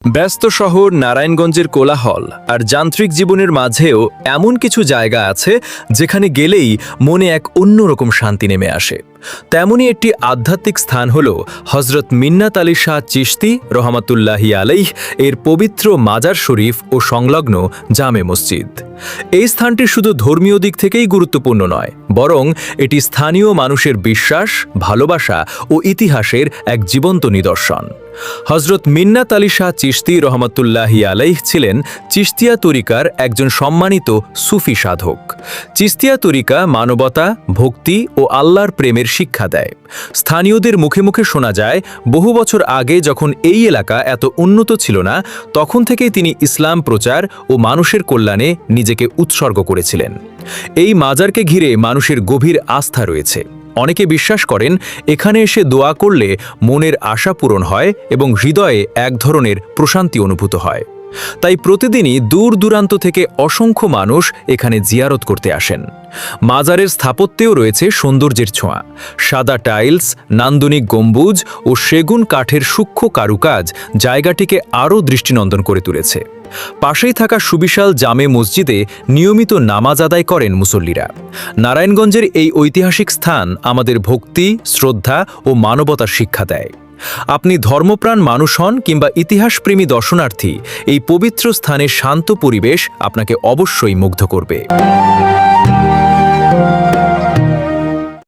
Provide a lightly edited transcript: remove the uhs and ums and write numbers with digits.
ব্যস্ত শহর নারায়ণগঞ্জের কোলাহল আর যান্ত্রিক জীবনের মাঝেও এমন কিছু জায়গা আছে যেখানে গেলেই মনে এক অন্যরকম শান্তি নেমে আসে। তেমনই একটি আধ্যাত্মিক স্থান হল হজরত মিন্নাত আলী শাহ চিশতি রহমাতুল্লাহি আলাইহ এর পবিত্র মাজার শরীফ ও সংলগ্ন জামে মসজিদ। এই স্থানটি শুধু ধর্মীয় দিক থেকেই গুরুত্বপূর্ণ নয়, বরং এটি স্থানীয় মানুষের বিশ্বাস, ভালোবাসা ও ইতিহাসের এক জীবন্ত নিদর্শন। হজরত মিন্নাত আলী শাহ চিশতি রহমাতুল্লাহি আলাইহ ছিলেন চিশতিয়া তরিকার একজন সম্মানিত সুফি সাধক। চিশতিয়া তরিকা মানবতা, ভক্তি ও আল্লাহর প্রেমের শিক্ষা দেয়। স্থানীয়দের মুখে মুখে শোনা যায়, বহু বছর আগে যখন এই এলাকা এত উন্নত ছিল না, তখন থেকেই তিনি ইসলাম প্রচার ও মানুষের কল্যাণে নিজেকে উৎসর্গ করেছিলেন। এই মাজারকে ঘিরে মানুষের গভীর আস্থা রয়েছে। অনেকে বিশ্বাস করেন এখানে এসে দোয়া করলে মনের আশা পূরণ হয় এবং হৃদয়ে এক ধরনের প্রশান্তি অনুভূত হয়। তাই প্রতিদিনই দূর দূরান্ত থেকে অসংখ্য মানুষ এখানে জিয়ারত করতে আসেন। মাজারের স্থাপত্যেও রয়েছে সৌন্দর্যের ছোঁয়া। সাদা টাইলস, নান্দনিক গম্বুজ ও সেগুন কাঠের সূক্ষ্ম কারুকাজ জায়গাটিকে আরও দৃষ্টিনন্দন করে তুলেছে। পাশেই থাকা সুবিশাল জামে মসজিদে নিয়মিত নামাজ আদায় করেন মুসল্লিরা। নারায়ণগঞ্জের এই ঐতিহাসিক স্থান আমাদের ভক্তি, শ্রদ্ধা ও মানবতার শিক্ষা দেয়। আপনি ধর্মপ্রাণ মানুষ হন কিংবা ইতিহাসপ্রেমী দর্শনার্থী, এই পবিত্র স্থানের শান্ত পরিবেশ আপনাকে অবশ্যই মুগ্ধ করবে।